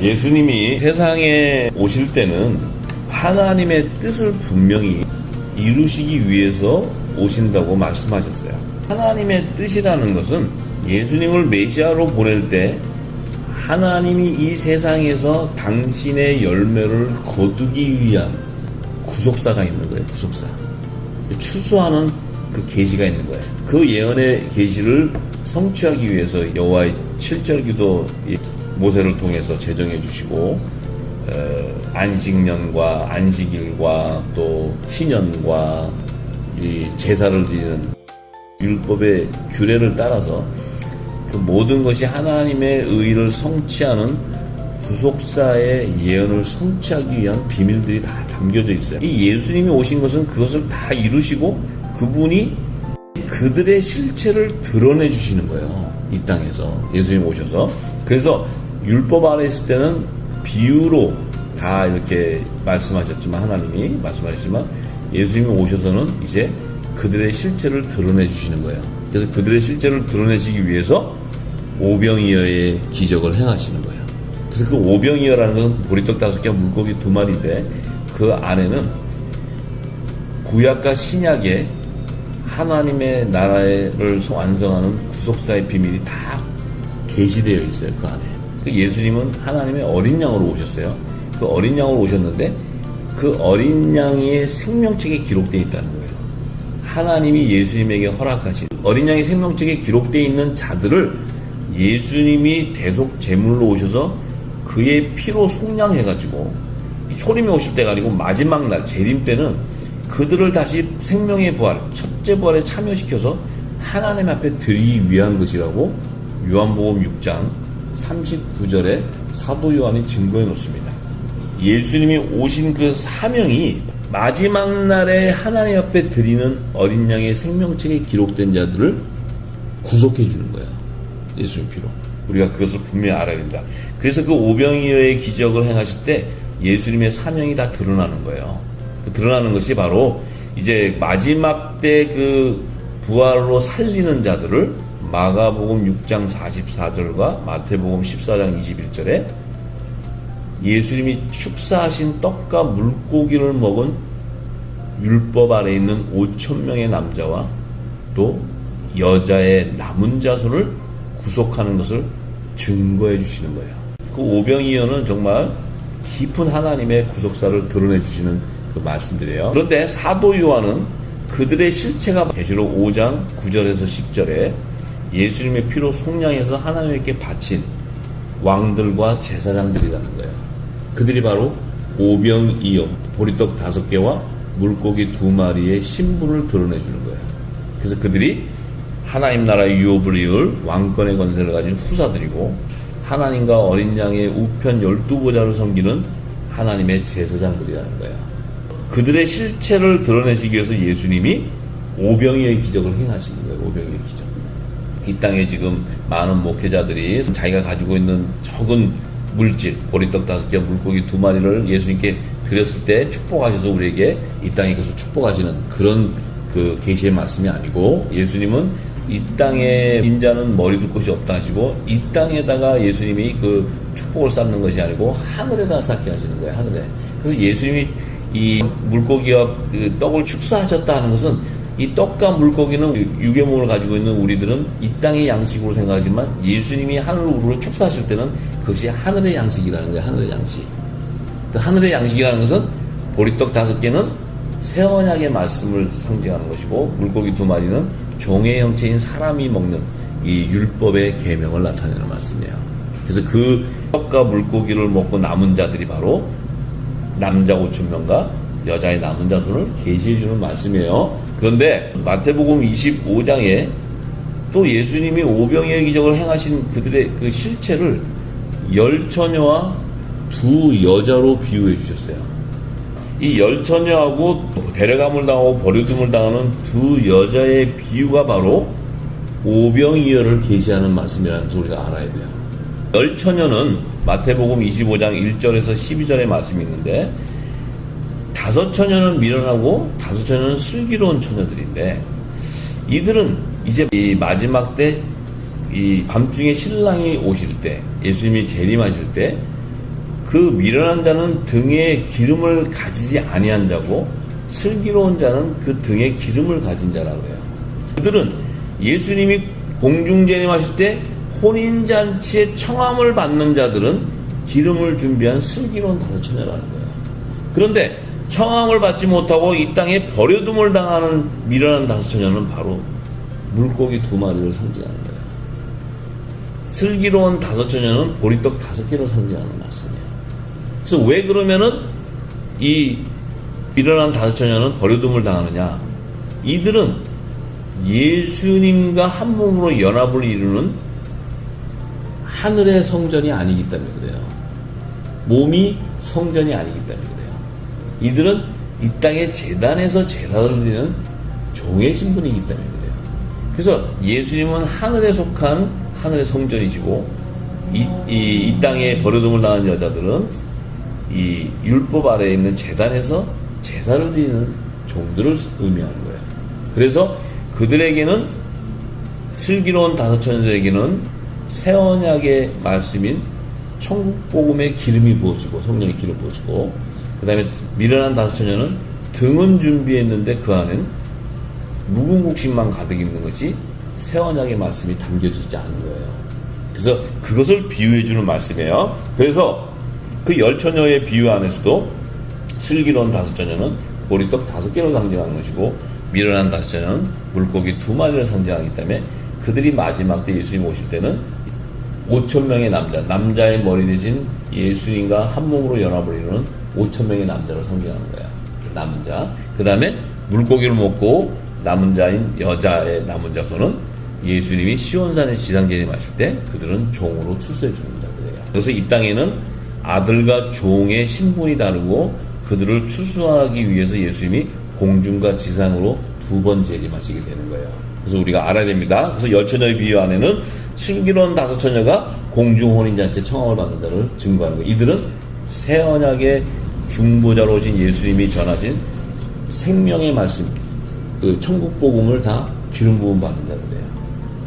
예수님이 세상에 오실 때는 하나님의 뜻을 분명히 이루시기 위해서 오신다고 말씀하셨어요. 하나님의 뜻이라는 것은 예수님을 메시아로 보낼 때 하나님이 이 세상에서 당신의 열매를 거두기 위한 구속사가 있는 거예요. 구속사. 추수하는 그 계시가 있는 거예요. 그 예언의 계시를 성취하기 위해서 여호와의 7절 기도 모세를 통해서 제정해 주시고 안식년과 안식일과 또 희년과 이 제사를 드리는 율법의 규례를 따라서 그 모든 것이 하나님의 의를 성취하는 구속사의 예언을 성취하기 위한 비밀들이 다 담겨져 있어요. 이 예수님이 오신 것은 그것을 다 이루시고 그분이 그들의 실체를 드러내 주시는 거예요. 이 땅에서 예수님 오셔서. 그래서 율법 아래 있을 때는 비유로 다 이렇게 말씀하셨지만 하나님이 말씀하셨지만 예수님이 오셔서는 이제 그들의 실체를 드러내 주시는 거예요. 그래서 그들의 실체를 드러내시기 위해서 오병이어의 기적을 행하시는 거예요. 그래서 그 오병이어라는 것은 보리떡 5개 물고기 2마리인데 그 안에는 구약과 신약의 하나님의 나라를 완성하는 구속사의 비밀이 다 계시되어 있어요. 그 안에. 예수님은 하나님의 어린 양으로 오셨어요. 그 어린 양으로 오셨는데 그 어린 양의 생명책에 기록되어 있다는 거예요. 하나님이 예수님에게 허락하신 어린 양의 생명책에 기록되어 있는 자들을 예수님이 대속 제물로 오셔서 그의 피로 속량해가지고 초림에 오실 때가 아니고 마지막 날 재림 때는 그들을 다시 생명의 부활, 첫째 부활에 참여시켜서 하나님 앞에 드리기 위한 것이라고 요한복음 6장 39절에 사도 요한이 증거해 놓습니다. 예수님이 오신 그 사명이 마지막 날에 하나님 앞에 드리는 어린 양의 생명책에 기록된 자들을 구속해 주는 거야. 예수님 피로. 우리가 그것을 분명히 알아야 된다. 그래서 그 오병이어의 기적을 행하실 때 예수님의 사명이 다 드러나는 거예요. 그 드러나는 것이 바로 이제 마지막 때 그 부활로 살리는 자들을 마가복음 6장 44절과 마태복음 14장 21절에 예수님이 축사하신 떡과 물고기를 먹은 율법 아래 있는 5,000명의 남자와 또 여자의 남은 자손을 구속하는 것을 증거해 주시는 거예요. 그 오병이어는 정말 깊은 하나님의 구속사를 드러내 주시는 그 말씀들이에요. 그런데 사도 요한은 그들의 실체가 계시록 5장 9절에서 10절에 예수님의 피로 속량해서 하나님께 바친 왕들과 제사장들이라는 거예요. 그들이 바로 오병이어 보리떡 5개와 물고기 2마리의 신분을 드러내 주는 거예요. 그래서 그들이 하나님 나라의 유업을 이을 왕권의 권세를 가진 후사들이고 하나님과 어린 양의 우편 12보좌를 섬기는 하나님의 제사장들이라는 거예요. 그들의 실체를 드러내시기 위해서 예수님이 오병이어의 기적을 행하시는 거예요. 오병이어의 기적. 이 땅에 지금 많은 목회자들이 자기가 가지고 있는 적은 물질, 보리떡 5개, 물고기 2마리를 예수님께 드렸을 때 축복하셔서 우리에게 이 땅에 그것을 축복하시는 그런 그 계시의 말씀이 아니고 예수님은 이 땅에 인자는 머리 둘 곳이 없다 하시고 이 땅에다가 예수님이 그 축복을 쌓는 것이 아니고 하늘에다 쌓게 하시는 거예요. 하늘에. 그래서 예수님이 이 물고기와 그 떡을 축사하셨다 하는 것은 이 떡과 물고기는 육의 몸을 가지고 있는 우리들은 이 땅의 양식으로 생각하지만 예수님이 하늘으로 축사하실 때는 그것이 하늘의 양식이라는 거예요. 하늘의 양식. 그 하늘의 양식이라는 것은 보리떡 5개는 새 언약의 말씀을 상징하는 것이고 물고기 2마리는 종의 형체인 사람이 먹는 이 율법의 계명을 나타내는 말씀이에요. 그래서 그 떡과 물고기를 먹고 남은 자들이 바로 남자 5,000명과 여자의 남은 자손을 계시해 주는 말씀이에요. 그런데 마태복음 25장에 또 예수님이 오병이어의 기적을 행하신 그들의 그 실체를 10처녀와 2 여자로 비유해 주셨어요. 이 10처녀하고 데려감을 당하고 버려둠을 당하는 2 여자의 비유가 바로 오병이어를 계시하는 말씀이라는 것을 우리가 알아야 돼요. 10처녀는 마태복음 25장 1절에서 12절의 말씀이 있는데 5처녀는 미련하고 5처녀는 슬기로운 처녀들인데 이들은 이제 이 마지막 때 이 밤중에 신랑이 오실 때 예수님이 재림하실 때 그 미련한 자는 등에 기름을 가지지 아니한 자고 슬기로운 자는 그 등에 기름을 가진 자라고 해요. 그들은 예수님이 공중재림하실 때 혼인잔치에 청함을 받는 자들은 기름을 준비한 슬기로운 다섯 처녀라는 거예요. 그런데 청함을 받지 못하고 이 땅에 버려둠을 당하는 미련한 다섯 처녀는 바로 물고기 2마리를 상징하는 거예요. 슬기로운 다섯 처녀는 보리떡 5개를 상징하는 말씀이에요. 그래서 왜 그러면은 이 미련한 다섯 처녀는 버려둠을 당하느냐? 이들은 예수님과 한 몸으로 연합을 이루는 하늘의 성전이 아니기 때문에 그래요. 몸이 성전이 아니기 때문에 그래요. 이들은 이 땅의 제단에서 제사를 드리는 종의 신분이기 때문에 그래요. 그래서 예수님은 하늘에 속한 하늘의 성전이시고 이 땅에 버려둠을 당한 여자들은 이 율법 아래에 있는 제단에서 제사를 드리는 종들을 의미하는 거예요. 그래서 그들에게는 슬기로운 다섯 처녀들에게는 새 언약의 말씀인 천국 복음의 기름이 부어지고 성령의 기름 부어지고 그 다음에 미련한 다섯 처녀는 등은 준비했는데 그 안엔 묵은 곡식만 가득 있는 것이 새 언약의 말씀이 담겨지지 않은 거예요. 그래서 그것을 비유해 주는 말씀이에요. 그래서 그 10처녀의 비유 안에서도 슬기로운 다섯 처녀는 보리떡 5개를 상징하는 것이고 미련한 다섯 처녀는 물고기 2마리를 상징하기 때문에 그들이 마지막 때 예수님 오실 때는 5,000명의 남자의 머리 대신 예수님과 한 몸으로 연합을 이루는 5,000명의 남자를 상징하는 거야. 남자. 그 다음에 물고기를 먹고 남은 자인 여자의 남은 자손은 예수님이 시온산에 지상재림하실 때 그들은 종으로 출소해 주는 자들이에요. 그래서 이 땅에는 아들과 종의 신분이 다르고 그들을 출소하기 위해서 예수님이 공중과 지상으로 2번 재림하시게 되는 거예요. 그래서 우리가 알아야 됩니다. 그래서 10처녀의 비유 안에는 슬기로운 다섯 처녀가 공중 혼인잔치 청함을 받는 자를 증거하는 거예요. 이들은 새 언약의 중보자로 오신 예수님이 전하신 생명의 말씀, 그 천국 복음을 다 기름 부음 받은 자들이에요.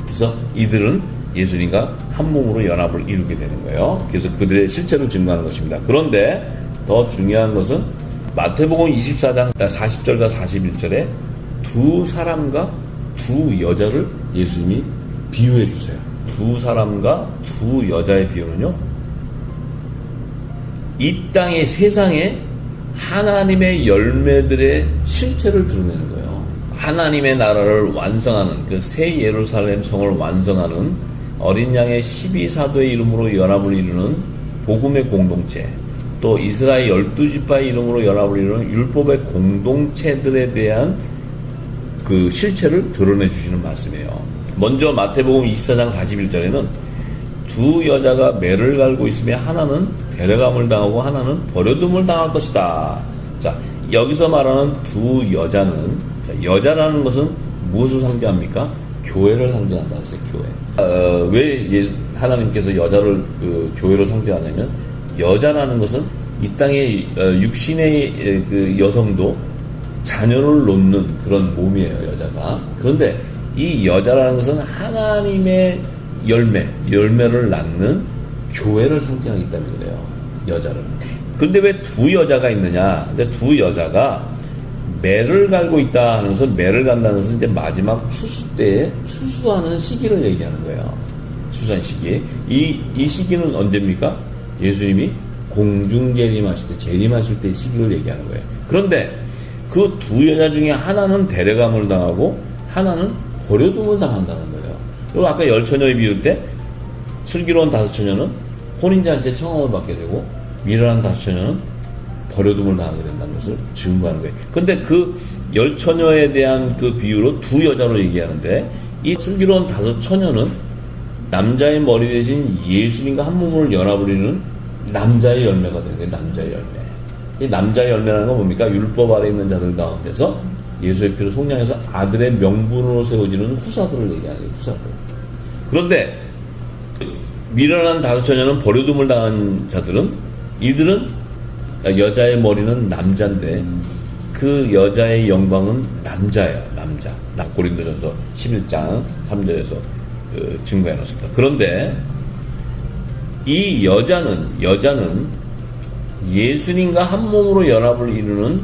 그래서 이들은 예수님과 한 몸으로 연합을 이루게 되는 거예요. 그래서 그들의 실체를 증거하는 것입니다. 그런데 더 중요한 것은 마태복음 24장 40절과 41절에 두 사람과 두 여자를 예수님이 비유해 주세요. 두 사람과 두 여자의 비유는요, 이 땅의 세상에 하나님의 열매들의 실체를 드러내는 거예요. 하나님의 나라를 완성하는 그 새 예루살렘 성을 완성하는 어린 양의 12사도의 이름으로 연합을 이루는 복음의 공동체, 또 이스라엘 12지파의 이름으로 연합을 이루는 율법의 공동체들에 대한 그 실체를 드러내 주시는 말씀이에요. 먼저 마태복음 24장 41절에는 두 여자가 매를 갈고 있으며 하나는 데려감을 당하고 하나는 버려둠을 당할 것이다. 자, 여기서 말하는 두 여자는, 여자라는 것은 무엇을 상징합니까? 교회를 상징한다 했어요. 교회. 왜 하나님께서 여자를 교회로 상징하냐면, 여자라는 것은 이 땅의 육신의 그 여성도 자녀를 놓는 그런 몸이에요, 여자가. 그런데 이 여자라는 것은 하나님의 열매를 낳는 교회를 상징하기 때문에 그래요, 여자를. 근데 왜 두 여자가 있느냐? 근데 두 여자가 매를 갈고 있다 하면서, 매를 간다는 것은 이제 마지막 추수 때에 추수하는 시기를 얘기하는 거예요. 추수한 시기. 이 시기는 언제입니까? 예수님이 공중재림하실 때, 재림하실 때 시기를 얘기하는 거예요. 그런데 그 두 여자 중에 하나는 데려감을 당하고 하나는 버려둠을 당한다는 거예요. 그리고 아까 10처녀의 비유 때 슬기로운 다섯 처녀는 혼인잔치에 청함을 받게 되고 미련한 다섯 처녀는 버려둠을 당하게 된다는 것을 증거하는 거예요. 근데 그 10처녀에 대한 그 비유로 두 여자로 얘기하는데, 이 슬기로운 다섯 처녀는 남자의 머리 대신 예수님과 한 몸을 연합을 이루는 남자의 열매가 되는 거예요. 남자의 열매. 이 남자의 열매라는 건 뭡니까? 율법 아래 있는 자들 가운데서 예수의 피로 속량해서 아들의 명분으로 세워지는 후사들을 얘기하는 거예요. 후사들. 그런데 미련한 다섯 처녀는 버려둠을 당한 자들은, 이들은 여자의 머리는 남자인데 그 여자의 영광은 남자예요. 남자. 고린도전서 11장 3절에서 증거해 놓습니다. 그런데 이 여자는 예수님과 한 몸으로 연합을 이루는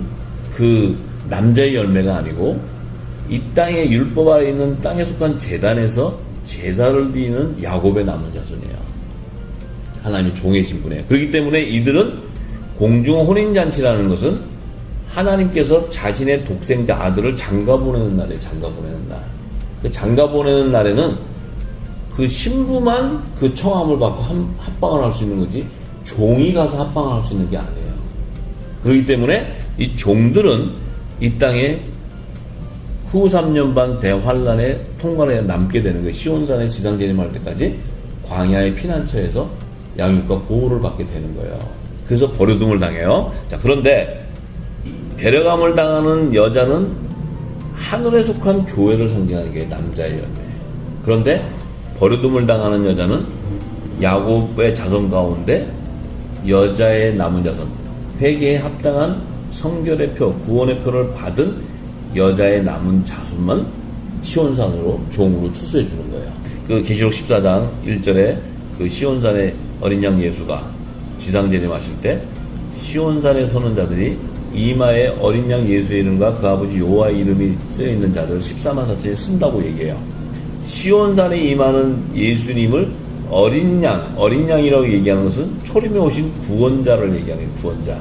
그 남자의 열매가 아니고 이 땅의 율법 아래 있는 땅에 속한 제단에서 제사를 드리는 야곱의 남은 자손이에요. 하나님의 종의 신분이에요. 그렇기 때문에 이들은 공중 혼인잔치라는 것은 하나님께서 자신의 독생자 아들을 장가보내는 날에 장가보내는 날. 그 장가보내는 날에는 그 신부만 그 청함을 받고 합방을 할 수 있는 거지 종이 가서 합방을 할 수 있는 게 아니에요. 그렇기 때문에 이 종들은 이 땅에 후 3년 반 대환란의 통과를 남게 되는 거예요. 시온산에 지상재림할 때까지 광야의 피난처에서 양육과 보호를 받게 되는 거예요. 그래서 버려둠을 당해요. 자, 그런데 데려감을 당하는 여자는 하늘에 속한 교회를 상징하는 게 남자의 열매. 그런데 버려둠을 당하는 여자는 야곱의 자손 가운데 여자의 남은 자손, 회개에 합당한 성결의 표, 구원의 표를 받은 여자의 남은 자손만 시온산으로 종으로 추수해 주는 거예요. 그 계시록 14장 1절에 그 시온산의 어린 양 예수가 지상재림하실 때 시온산에 서는 자들이 이마에 어린 양 예수의 이름과 그 아버지 여호와의 이름이 쓰여 있는 자들을 14만 4천에 쓴다고 얘기해요. 시온산에 임하는 예수님을 어린 양이라고 얘기하는 것은 초림에 오신 구원자를 얘기하는 거예요. 구원자.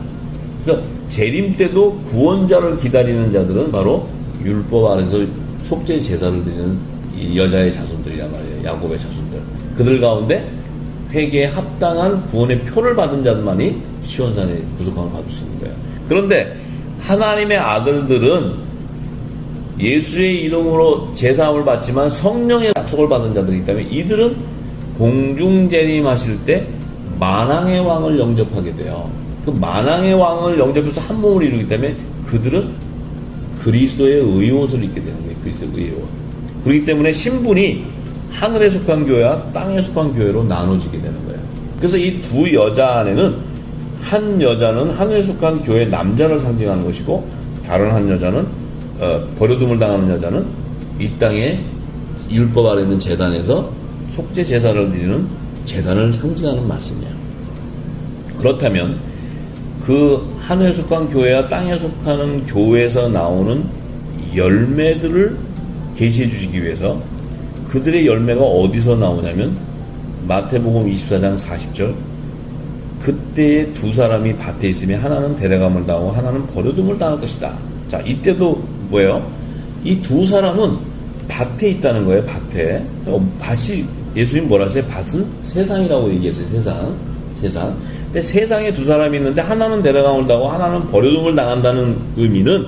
그래서 재림 때도 구원자를 기다리는 자들은 바로 율법 아래서 속죄 제사를 드리는 이 여자의 자손들이란 말이에요. 야곱의 자손들. 그들 가운데 회개에 합당한 구원의 표를 받은 자들만이 시온산의 구속함을 받을 수 있는 거예요. 그런데 하나님의 아들들은 예수의 이름으로 제사함을 받지만 성령의 약속을 받은 자들이기 때문에 이들은 공중재림하실 때 만왕의 왕을 영접하게 돼요. 그 만왕의 왕을 영접해서 한 몸을 이루기 때문에 그들은 그리스도의 의옷을 입게 되는 거예요. 그리스도의 의옷. 그렇기 때문에 신분이 하늘에 속한 교회와 땅에 속한 교회로 나눠지게 되는 거예요. 그래서 이 두 여자 안에는 한 여자는 하늘에 속한 교회 남자를 상징하는 것이고 다른 한 여자는 버려둠을 당하는 여자는 이 땅에 율법 아래 있는 제단에서 속죄 제사를 드리는 제단을 상징하는 말씀이에요. 그렇다면 그 하늘에 속한 교회와 땅에 속하는 교회에서 나오는 열매들을 계시해 주시기 위해서 그들의 열매가 어디서 나오냐면 마태복음 24장 40절 그때에 두 사람이 밭에 있으면 하나는 데려감을 당하고 하나는 버려둠을 당할 것이다. 자, 이때도 뭐예요? 이 두 사람은 밭에 있다는 거예요. 밭에. 밭이 예수님 뭐라 하세요? 밭은 세상이라고 얘기했어요. 세상. 근데 세상에 두 사람이 있는데 하나는 데려감을 당하고 하나는 버려둠을 당한다는 의미는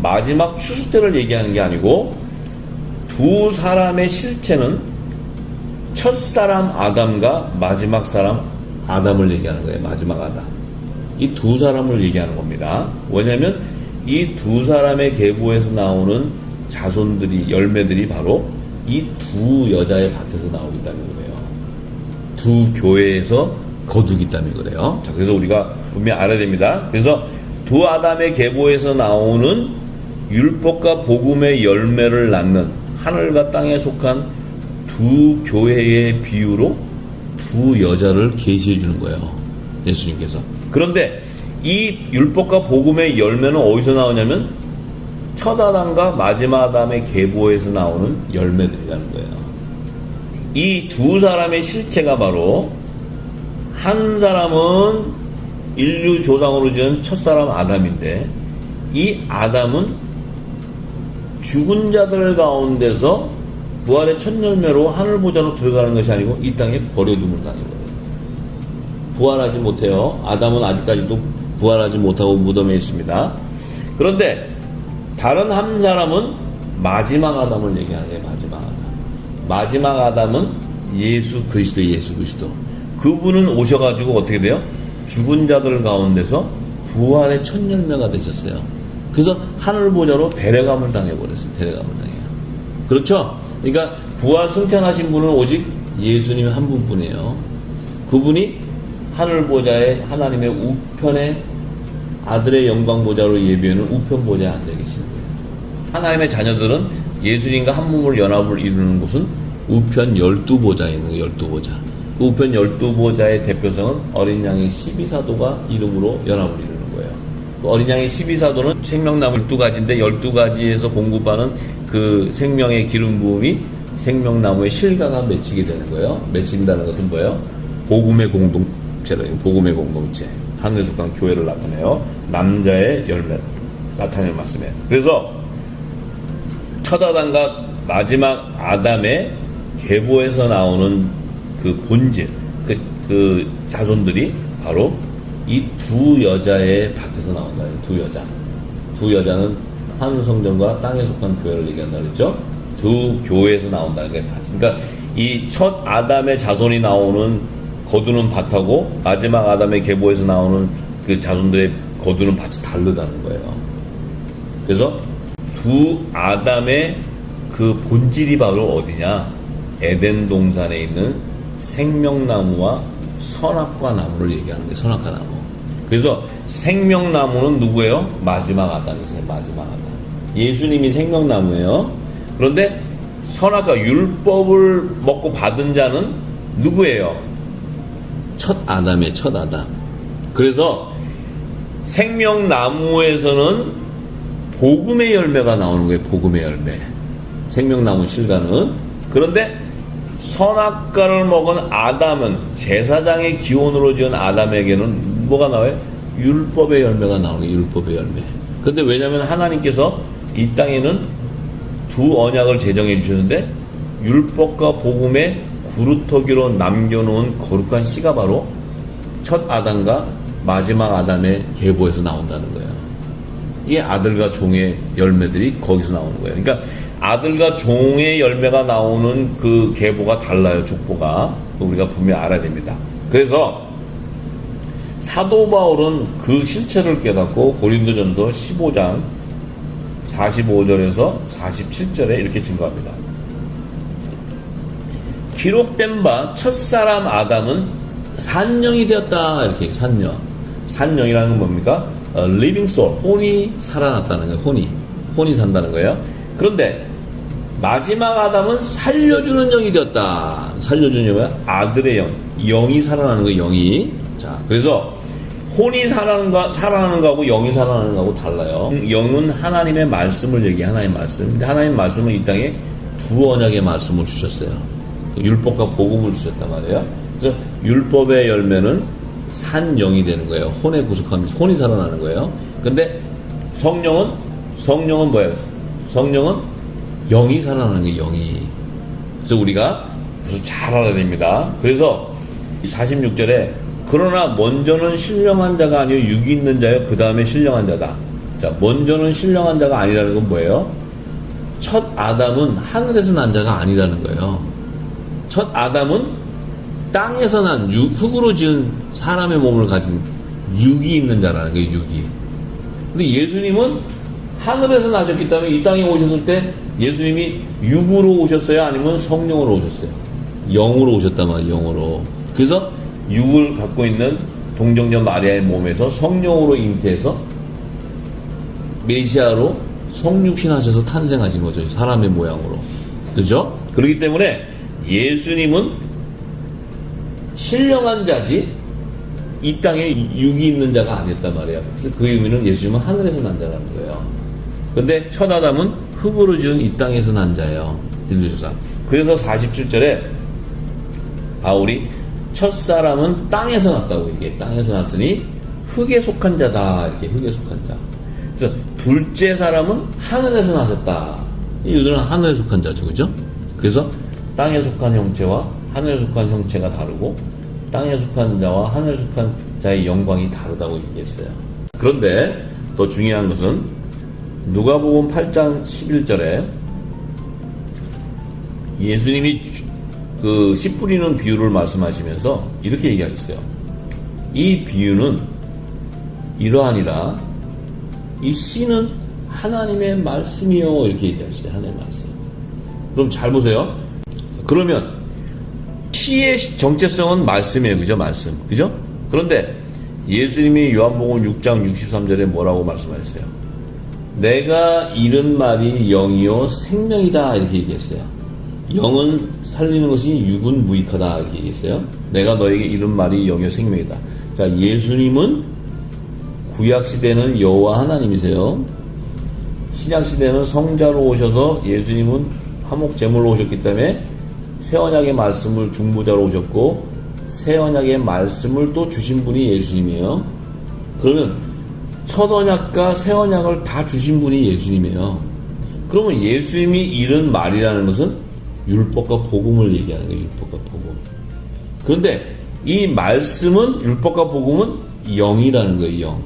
마지막 추수 때를 얘기하는 게 아니고 두 사람의 실체는 첫 사람 아담과 마지막 사람 아담을 얘기하는 거예요. 마지막 아담. 이 두 사람을 얘기하는 겁니다. 왜냐하면 이 두 사람의 계보에서 나오는 자손들이 열매들이 바로 이 두 여자의 밭에서 나오기 때문에 그래요. 두 교회에서 거두기 때문에 그래요. 자, 그래서 우리가 분명히 알아야 됩니다. 그래서 두 아담의 계보에서 나오는 율법과 복음의 열매를 낳는 하늘과 땅에 속한 두 교회의 비유로 두 여자를 계시해 주는 거예요. 예수님께서. 그런데 이 율법과 복음의 열매는 어디서 나오냐면 첫 아담과 마지막 아담의 계보에서 나오는 열매들이라는 거예요. 이 두 사람의 실체가 바로 한 사람은 인류 조상으로 지은 첫사람 아담인데 이 아담은 죽은 자들 가운데서 부활의 첫 열매로 하늘 보좌로 들어가는 것이 아니고 이 땅에 버려둠을 당하는 거예요. 부활하지 못해요. 아담은 아직까지도 부활하지 못하고 무덤에 있습니다. 그런데 다른 한 사람은 마지막 아담을 얘기하는 거예요. 마지막 아담. 마지막 아담은 예수 그리스도. 그분은 오셔가지고 어떻게 돼요? 죽은 자들 가운데서 부활의 첫 열매가 되셨어요. 그래서 하늘 보좌로 데려감을 당해버렸어요. 데려감을 당해요. 그렇죠? 그러니까 부활 승천하신 분은 오직 예수님 한 분뿐이에요. 그분이 하늘 보좌에 하나님의 우편에 아들의 영광 보좌로 예비하는 우편 보좌에 앉아 계시는 거예요. 하나님의 자녀들은 예수님과 한 몸을 연합을 이루는 곳은 우편 12보좌에 있는 거예요. 12보좌. 그 우편 12보좌의 대표성은 어린 양의 12사도가 이름으로 연합을 이루는 거예요. 그 어린 양의 12사도는 생명나무 12가지인데 12가지에서 공급하는 그 생명의 기름 부음이 생명나무의 실과가 맺히게 되는 거예요. 맺힌다는 것은 뭐예요? 복음의 공동체래요. 복음의 공동체. 하늘에 속한 교회를 나타내요. 남자의 열매 나타내는 말씀이에요. 그래서 첫 아담과 마지막 아담의 계보에서 나오는 그 본질, 그 자손들이 바로 이 두 여자의 밭에서 나온다. 두 여자. 두 여자는 하늘 성전과 땅에 속한 교회를 얘기한다 그랬죠? 두 교회에서 나온다는 게 밭. 그러니까 이 첫 아담의 자손이 나오는 거두는 밭하고 마지막 아담의 계보에서 나오는 그 자손들의 거두는 밭이 다르다는 거예요. 그래서 두 아담의 그 본질이 바로 어디냐? 에덴 동산에 있는 생명나무와 선악과 나무를 얘기하는 거예요. 선악과 나무. 그래서 생명나무는 누구예요? 마지막 아담이세요. 마지막 아담. 예수님이 생명나무예요. 그런데 선악과 율법을 먹고 받은 자는 누구예요? 첫 아담이에요. 첫 아담. 그래서 생명나무에서는 복음의 열매가 나오는 거예요. 복음의 열매. 생명나무 실과는. 그런데 선악과를 먹은 아담은 제사장의 기원으로 지은 아담에게는 뭐가 나와요? 율법의 열매가 나오는 거예요. 율법의 열매. 근데 왜냐하면 하나님께서 이 땅에는 두 언약을 제정해 주셨는데 율법과 복음의 구루터기로 남겨놓은 거룩한 씨가 바로 첫 아담과 마지막 아담의 계보에서 나온다는 거예요. 이게 아들과 종의 열매들이 거기서 나오는 거예요. 그러니까 아들과 종의 열매가 나오는 그 계보가 달라요. 족보가. 우리가 분명히 알아야 됩니다. 그래서 사도 바울은 그 실체를 깨닫고 고린도전서 15장 45절에서 47절에 이렇게 증거합니다. 기록된 바 첫사람 아담은 산령이 되었다. 이렇게 산령. 산령이라는 건 뭡니까? living soul. 혼이 살아났다는 거예요. 혼이 산다는 거예요. 그런데 마지막 아담은 살려주는 영이 되었다. 살려주는 영이 뭐야? 아들의 영. 영이 살아나는 거예요. 영이. 자, 그래서 혼이 살아나는 거하고 영이 살아나는 거하고 달라요. 영은 하나님의 말씀을 얘기해. 하나님의 말씀. 근데 하나님의 말씀은 이 땅에 두 언약의 말씀을 주셨어요. 율법과 복음을 주셨단 말이에요. 그래서 율법의 열매는 산영이 되는 거예요. 혼의 구속함이, 혼이 살아나는 거예요. 근데 성령은 뭐예요? 성령은 영이 살아나는 거예요. 영이. 그래서 우리가 잘 알아야 됩니다. 그래서 46절에 그러나 먼저는 신령한 자가 아니요 육이 있는 자요 그 다음에 신령한 자다. 자, 먼저는 신령한 자가 아니라는 건 뭐예요? 첫 아담은 하늘에서 난 자가 아니라는 거예요. 첫 아담은 땅에서 난 흙으로 지은 사람의 몸을 가진 육이 있는 자라는 거예요. 육이. 근데 예수님은 하늘에서 나셨기 때문에 이 땅에 오셨을 때 예수님이 육으로 오셨어요? 아니면 성령으로 오셨어요? 영으로 오셨단 말이에요. 영으로. 그래서 육을 갖고 있는 동정녀 마리아의 몸에서 성령으로 잉태해서 메시아로 성육신하셔서 탄생하신 거죠. 사람의 모양으로. 그죠? 그렇기 때문에 예수님은 신령한 자지 이 땅에 육이 있는 자가 아니었단 말이에요. 그래서 그 의미는 예수님은 하늘에서 난 자라는 거예요. 근데 첫 아담은 흙으로 지은 이 땅에서 난 자예요. 인류조상. 그래서 47절에 바울이 첫 사람은 땅에서 났다고 얘기해. 땅에서 났으니 흙에 속한 자다. 이렇게 흙에 속한 자. 그래서 둘째 사람은 하늘에서 나셨다. 이 유들은 하늘에 속한 자죠. 그죠? 그래서 땅에 속한 형체와 하늘에 속한 형체가 다르고 땅에 속한 자와 하늘에 속한 자의 영광이 다르다고 얘기했어요. 그런데 더 중요한 것은 누가복음 8장 11절에 예수님이 그 씨 뿌리는 비유를 말씀하시면서 이렇게 얘기하셨어요. 이 비유는 이러하니라 이 씨는 하나님의 말씀이요. 이렇게 얘기하시죠. 하나님의 말씀. 그럼 잘 보세요. 그러면 씨의 정체성은 말씀이에요. 그죠? 말씀. 그죠? 그런데 예수님이 요한복음 6장 63절에 뭐라고 말씀하셨어요? 내가 잃은 말이 영이요 생명이다. 이렇게 얘기했어요. 영은 살리는 것이 육은 무익하다 이렇게 얘기했어요. 내가 너에게 이른 말이 영이요 생명이다. 자, 예수님은 구약시대는 여호와 하나님이세요. 신약시대는 성자로 오셔서 예수님은 화목제물로 오셨기 때문에 새언약의 말씀을 중보자로 오셨고 새언약의 말씀을 또 주신 분이 예수님이에요. 그러면 첫언약과 새언약을 다 주신 분이 예수님이에요. 그러면 예수님이 이른 말이라는 것은 율법과 복음을 얘기하는 거예요. 율법과 복음. 그런데 이 말씀은 율법과 복음은 영이라는 거예요. 영.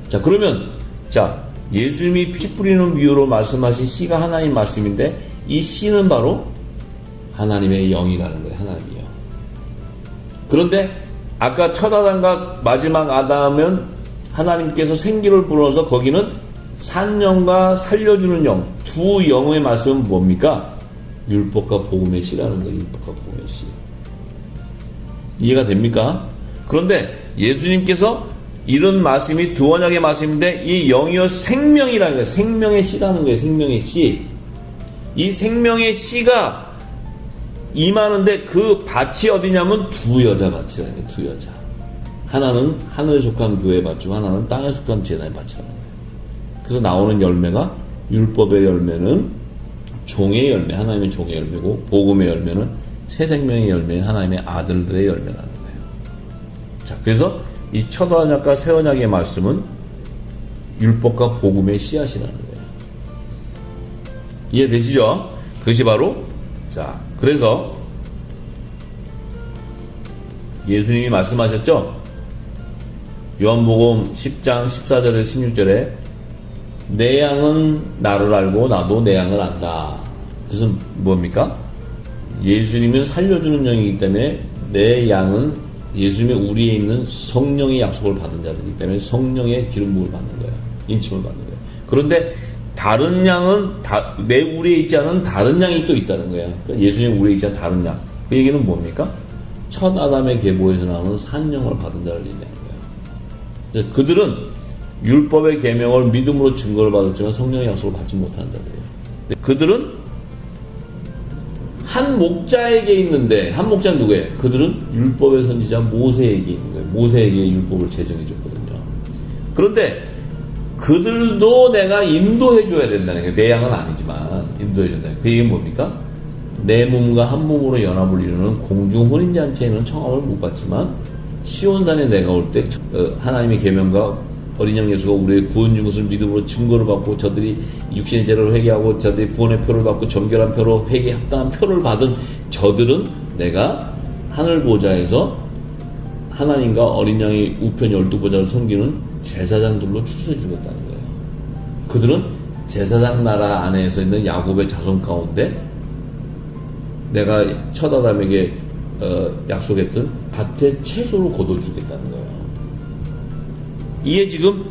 자, 그러면 자, 예수님이 피 뿌리는 비유로 말씀하신 씨가 하나님 말씀인데 이 씨는 바로 하나님의 영이라는 거예요. 하나님의 영. 그런데 아까 첫 아담과 마지막 아담은 하나님께서 생기를 불어서 거기는 산영과 살려주는 영, 두 영의 말씀은 뭡니까? 율법과 복음의 씨라는 거예요. 율법과 복음의 씨. 이해가 됩니까? 그런데 예수님께서 이런 말씀이 두 언약의 말씀인데 이 영이요 생명이라는 거예요. 생명의 씨라는 거예요. 생명의 씨. 이 생명의 씨가 임하는데 그 밭이 어디냐면 두 여자 밭이라는 거예요. 두 여자. 하나는 하늘에 속한 교회 밭이고 하나는 땅에 속한 제단의 밭이라는 거예요. 그래서 나오는 열매가 율법의 열매는 종의 열매, 하나님의 종의 열매고 복음의 열매는 새 생명의 열매인 하나님의 아들들의 열매라는 거예요. 자, 그래서 이 첫 언약과 새 언약의 말씀은 율법과 복음의 씨앗이라는 거예요. 이해되시죠? 그것이 바로 자, 그래서 예수님이 말씀하셨죠? 요한복음 10장 14절에서 16절에 내 양은 나를 알고 나도 내 양을 안다. 그것은 뭡니까? 예수님은 살려주는 영이기 때문에 내 양은 예수님의 우리에 있는 성령의 약속을 받은 자들이기 때문에 성령의 기름 부음을 받는 거예요. 인침을 받는 거예요. 그런데 다른 양은 내 우리에 있지 않은 다른 양이 또 있다는 거예요. 그러니까 예수님 우리에 있지 않은 다른 양. 그 얘기는 뭡니까? 첫 아담의 계보에서 나오는 산영을 받은 자를 얘기하는 거예요. 그들은 율법의 계명을 믿음으로 증거를 받았지만 성령의 약속을 받지 못하는 자들이에요. 그들은 한 목자에게 있는데 한 목자는 누구예요? 그들은 율법의 선지자 모세에게 있는 거예요. 모세에게 율법을 제정해 줬거든요. 그런데 그들도 내가 인도해 줘야 된다는 거예요. 내 양은 아니지만 인도해 준다. 그 얘기는 뭡니까? 내 몸과 한 몸으로 연합을 이루는 공중 혼인잔치에는 청함을 못 받지만 시온산에 내가 올 때 하나님의 계명과 어린 양 예수가 우리의 구원 준 것을 믿음으로 증거를 받고 저들이 육신의 죄를 회개하고 저들이 구원의 표를 받고 정결한 표로 회개에 합당한 표를 받은 저들은 내가 하늘 보좌에서 하나님과 어린 양의 우편 12보좌를 섬기는 제사장들로 추수해 주겠다는 거예요. 그들은 제사장 나라 안에서 있는 야곱의 자손 가운데 내가 첫 아담에게 약속했던 밭의 채소를 거둬주겠다는 거예요. 이게 지금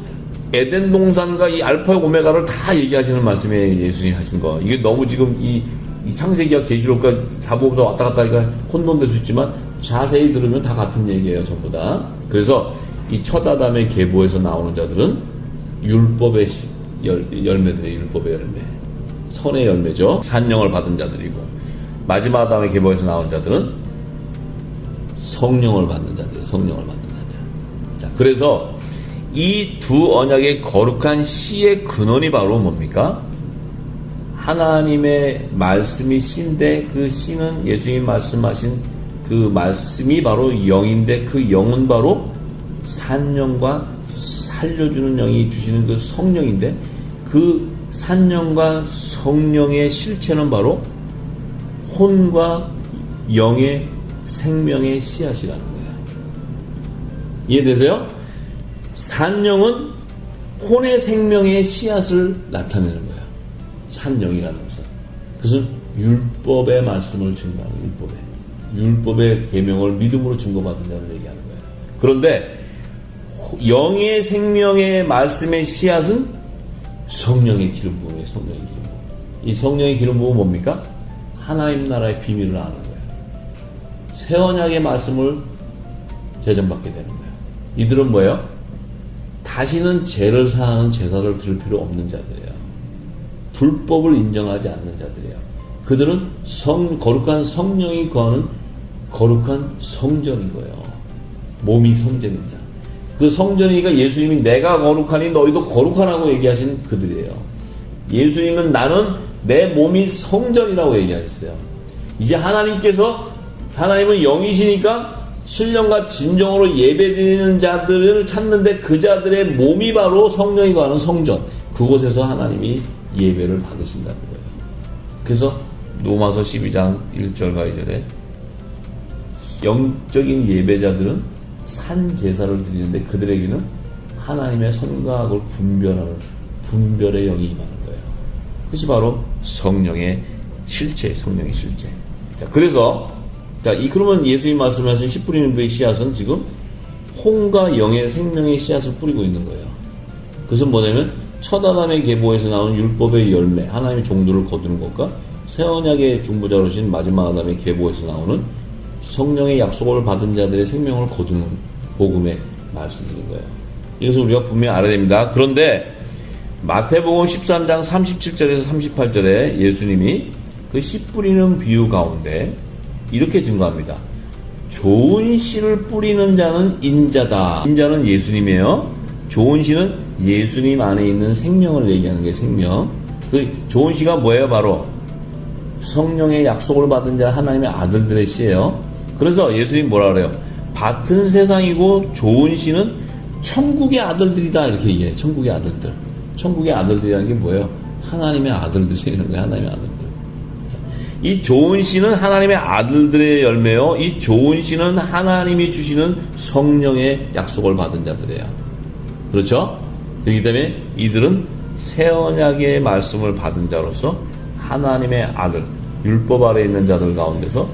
에덴 동산과 이 알파와 오메가를 다 얘기하시는 말씀에 예수님이 하신 거. 이게 너무 지금 이 창세기와 계시록과 사복음서 왔다 갔다 하니까 혼돈될 수 있지만 자세히 들으면 다 같은 얘기예요. 전부 다. 그래서 이 첫 아담의 계보에서 나오는 자들은 율법의 열매들이에요. 율법의 열매. 선의 열매죠. 산령을 받은 자들이고 마지막 아담의 계보에서 나온 자들은 성령을 받는 자들이에요. 성령을 받는 자들. 자, 그래서 이 두 언약의 거룩한 씨의 근원이 바로 뭡니까? 하나님의 말씀이 씨인데 그 씨는 예수님이 말씀하신 그 말씀이 바로 영인데 그 영은 바로 산영과 살려주는 영이 주시는 그 성령인데 그 산영과 성령의 실체는 바로 혼과 영의 생명의 씨앗이라는 거예요. 이해되세요? 산영은 혼의 생명의 씨앗을 나타내는 거예요. 산영이라는 것은. 그것은 율법의 말씀을 증거하는 율법의 계명을 믿음으로 증거받은 자를 얘기하는 거예요. 그런데 영의 생명의 말씀의 씨앗은 성령의 기름 부음이에요. 성령의 기름 부음. 이 성령의 기름 부음은 뭡니까? 하나님 나라의 비밀을 아는 거예요. 새 언약의 말씀을 제정받게 되는 거예요. 이들은 뭐예요? 다시는 죄를 사하는 제사를 들을 필요 없는 자들이에요. 불법을 인정하지 않는 자들이에요. 그들은 거룩한 성령이 거하는 거룩한 성전인 거예요. 몸이 성전인 자. 그 성전이니까 예수님이 내가 거룩하니 너희도 거룩하라고 얘기하신 그들이에요. 예수님은 나는 내 몸이 성전이라고 얘기하셨어요. 이제 하나님은 영이시니까 신령과 진정으로 예배드리는 자들을 찾는데 그 자들의 몸이 바로 성령이 거하는 성전. 그곳에서 하나님이 예배를 받으신다는 거예요. 그래서 로마서 12장 1절과 2절에 영적인 예배자들은 산 제사를 드리는데 그들에게는 하나님의 선과 악을 분별의 영이 임하는 거예요. 그것이 바로 성령의 실체. 자, 그래서 그러면 예수님 말씀하신 씨 뿌리는 부의 씨앗은 지금 혼과 영의 생명의 씨앗을 뿌리고 있는 거예요. 그것은 뭐냐면 첫 아담의 계보에서 나오는 율법의 열매, 하나님의 종들을 거두는 것과 새 언약의 중보자로 신 마지막 아담의 계보에서 나오는 성령의 약속을 받은 자들의 생명을 거두는 복음의 말씀인 거예요. 이것을 우리가 분명히 알아야 됩니다. 그런데 마태복음 13장 37절에서 38절에 예수님이 그 씨 뿌리는 비유 가운데 이렇게 증거합니다. 좋은 씨를 뿌리는 자는 인자다. 인자는 예수님이에요. 좋은 씨는 예수님 안에 있는 생명을 얘기하는 게 생명. 그 좋은 씨가 뭐예요? 바로 성령의 약속을 받은 자 하나님의 아들들의 씨예요. 그래서 예수님 뭐라 그래요? 밭은 세상이고 좋은 씨는 천국의 아들들이다 이렇게 얘기해요. 천국의 아들들. 천국의 아들들이라는 게 뭐예요? 하나님의 아들들이라는 거예요. 하나님의 아들들. 이 좋은 씨는 하나님의 아들들의 열매요. 이 좋은 씨는 하나님이 주시는 성령의 약속을 받은 자들이에요. 그렇죠? 그렇기 때문에 이들은 새 언약의 말씀을 받은 자로서 하나님의 아들, 율법 아래 있는 자들 가운데서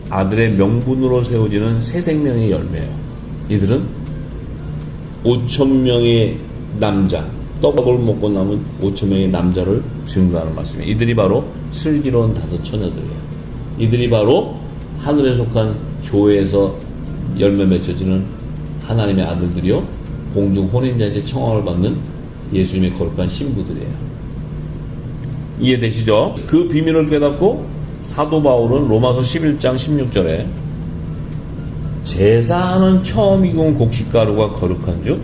아들의 명분으로 세워지는 새 생명의 열매예요. 이들은 5,000명의 남자, 떡을 먹고 남은 5,000명의 남자를 증거하는 말씀이에요. 이들이 바로 슬기로운 5 처녀들이에요. 이들이 바로 하늘에 속한 교회에서 열매 맺혀지는 하나님의 아들들이요, 공중 혼인잔치의 청함을 받는 예수님의 거룩한 신부들이에요. 이해되시죠? 그 비밀을 깨닫고 사도 바울은 로마서 11장 16절에 제사하는 처음 익은 곡식가루가 거룩한 즉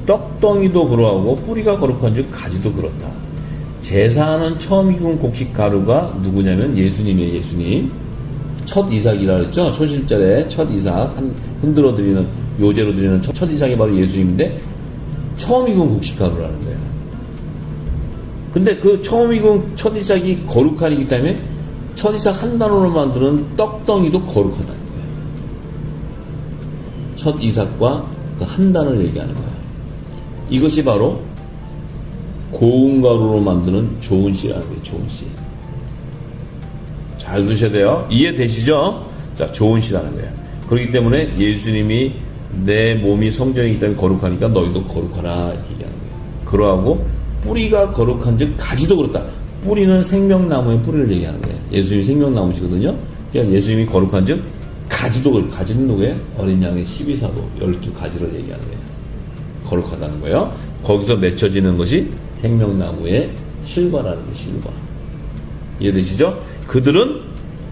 떡덩이도 그러하고 뿌리가 거룩한 즉 가지도 그렇다. 제사하는 처음 익은 곡식가루가 누구냐면 예수님이에요. 예수님. 첫 이삭이라 그랬죠? 초실절에 첫 이삭 흔들어 드리는, 요제로 드리는 첫 이삭이 바로 예수님인데 처음 익은 곡식가루라는 거예요. 근데 그 처음 익은 첫 이삭이 거룩한 이기 때문에 첫 이삭 한 단으로 만드는 떡덩이도 거룩하다는 거예요. 첫 이삭과 그 한 단을 얘기하는 거예요. 이것이 바로 고운 가루로 만드는 좋은 씨라는 거예요. 좋은 씨. 잘 들으셔야 돼요. 이해되시죠? 자, 좋은 씨라는 거예요. 그렇기 때문에 예수님이 내 몸이 성전이기 때문에 거룩하니까 너희도 거룩하라 이렇게 얘기하는 거예요. 그러하고 뿌리가 거룩한 즉 가지도 그렇다. 뿌리는 생명나무의 뿌리를 얘기하는 거예요. 예수님이 생명나무시거든요. 그러니까 예수님이 거룩한 즉 가지도 그렇다. 가지는 누구예요? 어린 양의 12사도 12가지를 얘기하는 거예요. 거룩하다는 거예요. 거기서 맺혀지는 것이 생명나무의 실과라는 게 실과. 이해되시죠? 그들은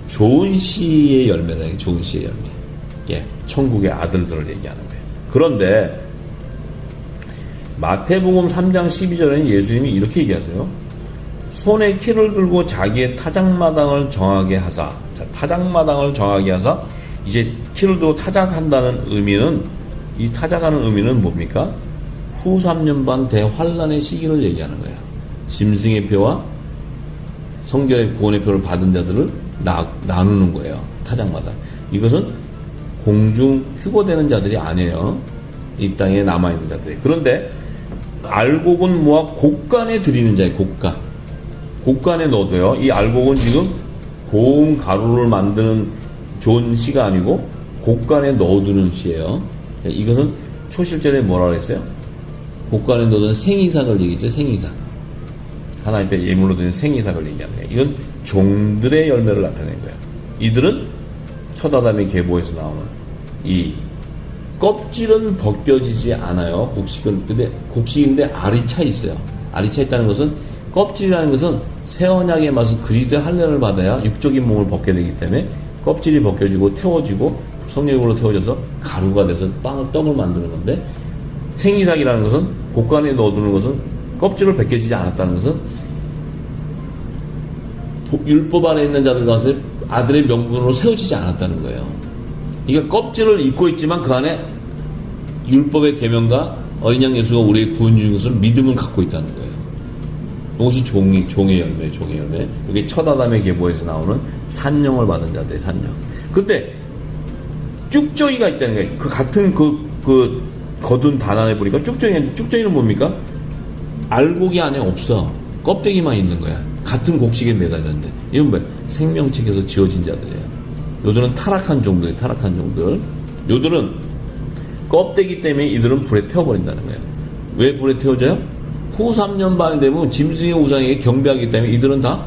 좋은 씨의 열매라는 게 좋은 씨의 열매. 예, 천국의 아들들을 얘기하는 거예요. 그런데 마태복음 3장 12절에는 예수님이 이렇게 얘기하세요. 손에 키를 들고 자기의 타작마당을 정하게 하사. 자, 타작마당을 정하게 하사. 이제 키를 들고 타작한다는 의미는, 이 타작하는 의미는 뭡니까? 후 3년 반 대환란의 시기를 얘기하는 거야. 짐승의 표와 성결의 구원의 표를 받은 자들을 나누는 거예요. 타작마다. 이것은 공중 휴거되는 자들이 아니에요. 이 땅에 남아있는 자들이. 그런데 알곡은 모아 곡간에 드리는 자예요. 곡간. 곡간에 넣어둬요. 이 알곡은 지금 고운 가루를 만드는 좋은 씨가 아니고 곡간에 넣어두는 씨예요. 이것은 초실절에 뭐라 그랬어요? 곡간에 넣어둔 생이삭을 얘기했죠. 생이삭. 하나님 앞에 예물로 드린 생이삭을 얘기하는 거예요. 이건 종들의 열매를 나타내는 거예요. 이들은 첫 아담의 계보에서 나오는 이 껍질은 벗겨지지 않아요. 곡식은. 근데 곡식인데 알이 차 있어요. 알이 차 있다는 것은, 껍질이라는 것은 새 언약의 맛은 그리스도의 할례를 받아야 육적인 몸을 벗게 되기 때문에 껍질이 벗겨지고 태워지고 성령으로 태워져서 가루가 돼서 떡을 만드는 건데, 생이삭이라는 것은 곡간에 넣어두는 것은 껍질을 벗겨지지 않았다는 것은 율법 안에 있는 자들 가운데 아들의 명분으로 세워지지 않았다는 거예요. 그러니까 껍질을 입고 있지만 그 안에 율법의 계명과 어린 양 예수가 우리의 구원 주신 것을 믿음을 갖고 있다는 거예요. 이것이 종의 열매, 종의 열매. 이게 첫 아담의 계보에서 나오는 산령을 받은 자들의 산령. 근데 쭉정이가 있다는 거예요. 그 같은 그 거둔 단안에 보니까 쭉정이는 뭡니까? 알곡이 안에 없어. 껍데기만 있는 거야. 같은 곡식에 매달렸는데. 이건 뭐야? 생명책에서 지어진 자들이에요. 요들은 타락한 종들이에요. 타락한 종들. 요들은 껍데기 때문에 이들은 불에 태워버린다는 거예요. 왜 불에 태워져요? 후 3년 반이 되면 짐승의 우상에게 경배하기 때문에 이들은 다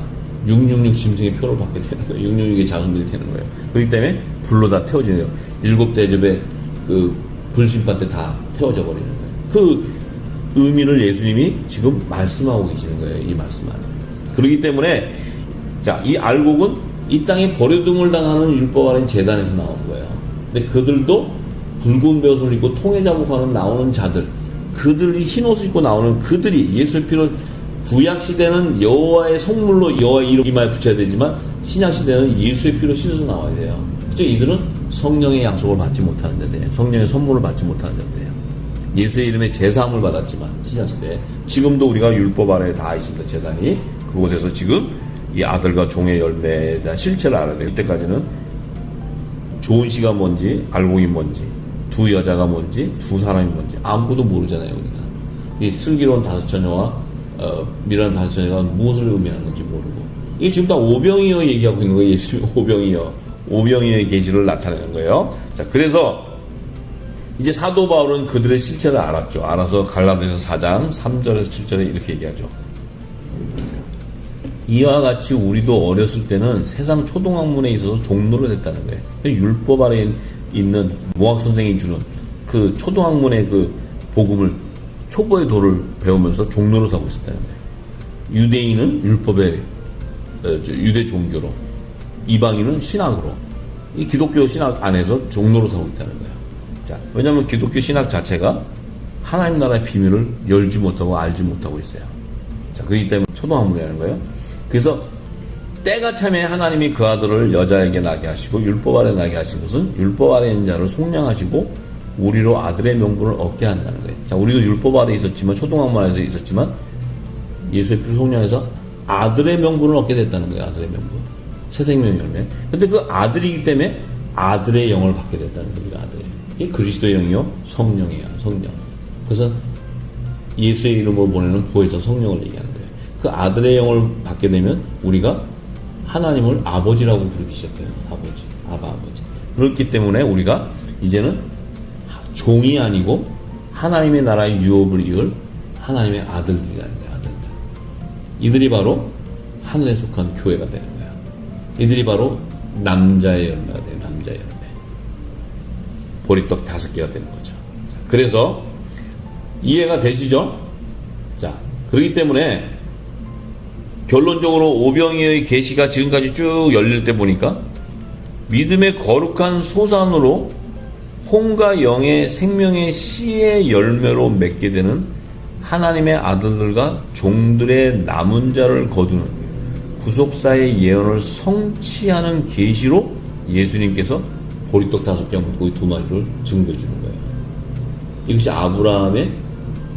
666 짐승의 표를 받게 되는 거예요. 666의 자손들이 되는 거예요. 그렇기 때문에 불로 다 태워지는 거예요. 7대접의 그 불심판 때 다 태워져 버리는 거예요. 그 의미를 예수님이 지금 말씀하고 계시는 거예요. 이 말씀 안에. 그렇기 때문에 자, 이 알곡은 이 땅에 버려둠을 당하는 율법 아래 제단에서 나오는 거예요. 근데 그들도 붉은 벼슬을 입고 통에 자국하는 나오는 자들, 그들이 흰 옷을 입고 나오는 그들이 예수의 피로, 구약 시대는 여호와의 성물로 여호와의 이름 이마에 붙여야 되지만 신약 시대는 예수의 피로 씻어서 나와야 돼요. 그렇죠? 이들은 성령의 약속을 받지 못하는 자들이에요. 성령의 선물을 받지 못하는 자들이에요. 예수의 이름에 제사함을 받았지만 신약 시대에, 지금도 우리가 율법 아래에 다 있습니다. 제단이. 그곳에서 지금 이 아들과 종의 열매에 대한 실체를 알아야 돼요. 이때까지는 좋은 시가 뭔지, 알곡이 뭔지, 두 여자가 뭔지, 두 사람이 뭔지 아무것도 모르잖아요. 우리가 이 슬기로운 다섯 처녀와 미련한 다섯 처녀가 무엇을 의미하는 건지 모르고, 이게 지금 다 오병이어 얘기하고 있는 거예요. 예수님 오병이어의 계시를 나타내는 거예요. 자, 그래서 이제 사도 바울은 그들의 실체를 알았죠. 알아서 갈라디아서 4장 3절에서 7절에 이렇게 얘기하죠. 이와 같이 우리도 어렸을 때는 세상 초등학문에 있어서 종로로 됐다는 거예요. 율법 아래 있는 모학 선생이 주는 그 초등학문의 그 복음을, 초보의 도를 배우면서 종로로 사고 있었다는 거예요. 유대인은 율법의 유대 종교로, 이방인은 신학으로, 이 기독교 신학 안에서 종로로 사고 있다는 거예요. 자, 왜냐하면 기독교 신학 자체가 하나님 나라의 비밀을 열지 못하고 알지 못하고 있어요. 자, 그렇기 때문에 초등학문이라는 거예요. 그래서 때가 참에 하나님이 그 아들을 여자에게 나게 하시고 율법 아래 나게 하신 것은 율법 아래 있는 자를 속량하시고 우리로 아들의 명분을 얻게 한다는 거예요. 자, 우리도 율법 아래 있었지만, 초등학문 안에서 있었지만 예수의 피를 속량해서 아들의 명분을 얻게 됐다는 거예요. 아들의 명분, 새 생명 열매. 근데 그 아들이기 때문에 아들의 영을 받게 됐다는 겁니다. 아들의. 이게 그리스도의 영이요, 성령이에요. 성령. 그래서 예수의 이름으로 보내는 보혜사 성령을 얘기하는 거예요. 그 아들의 영을 받게 되면 우리가 하나님을 아버지라고 부르기 시작해요. 아버지, 아버지. 그렇기 때문에 우리가 이제는 종이 아니고 하나님의 나라의 유업을 이을 하나님의 아들들이라는 거예요. 아들들. 이들이 바로 하늘에 속한 교회가 되는 거예요. 이들이 바로 남자의 열매가 돼요. 남자의 열매. 보리떡 5개가 되는 거죠. 자, 그래서 이해가 되시죠? 자, 그렇기 때문에 결론적으로 오병이어의 계시가 지금까지 쭉 열릴 때 보니까 믿음의 거룩한 소산으로 혼과 영의 생명의 씨의 열매로 맺게 되는 하나님의 아들들과 종들의 남은 자를 거두는 구속사의 예언을 성취하는 계시로 예수님께서 보리떡 5개, 물고기 2마리를 증거해 주는 거예요. 이것이 아브라함의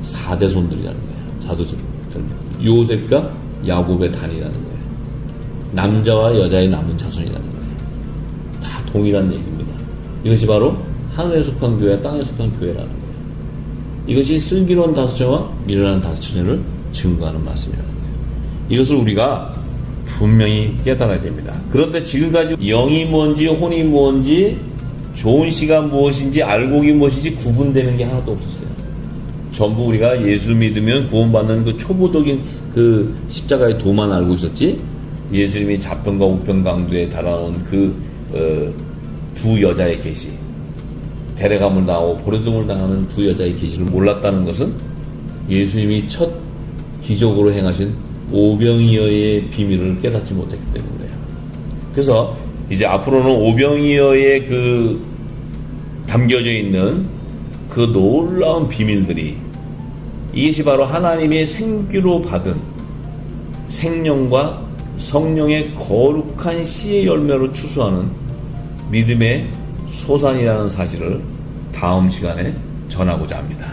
4대 손들이라는 거예요. 4대 손들. 요셉과 야곱의 단이라는 거예요. 남자와 여자의 남은 자손이라는 거예요. 다 동일한 얘기입니다. 이것이 바로 하늘에 속한 교회와 땅에 속한 교회라는 거예요. 이것이 슬기로운 5처녀와 미련한 5처녀를 증거하는 말씀이라는 거예요. 이것을 우리가 분명히 깨달아야 됩니다. 그런데 지금까지 영이 뭔지, 혼이 뭔지, 좋은 시가 무엇인지, 알곡이 무엇인지 구분되는 게 하나도 없었어요. 전부 우리가 예수 믿으면 구원받는 그 초보적인 그 십자가의 도만 알고 있었지, 예수님이 자평과 우평 강도에 달아온 두 여자의 계시, 데레감을 당하고 보레동을 당하는 두 여자의 계시를 몰랐다는 것은 예수님이 첫 기적으로 행하신 오병이어의 비밀을 깨닫지 못했기 때문에 그래요. 그래서 이제 앞으로는 오병이어의 그 담겨져 있는 그 놀라운 비밀들이, 이것이 바로 하나님의 생기로 받은 생명과 성령의 거룩한 씨의 열매로 추수하는 믿음의 소산이라는 사실을 다음 시간에 전하고자 합니다.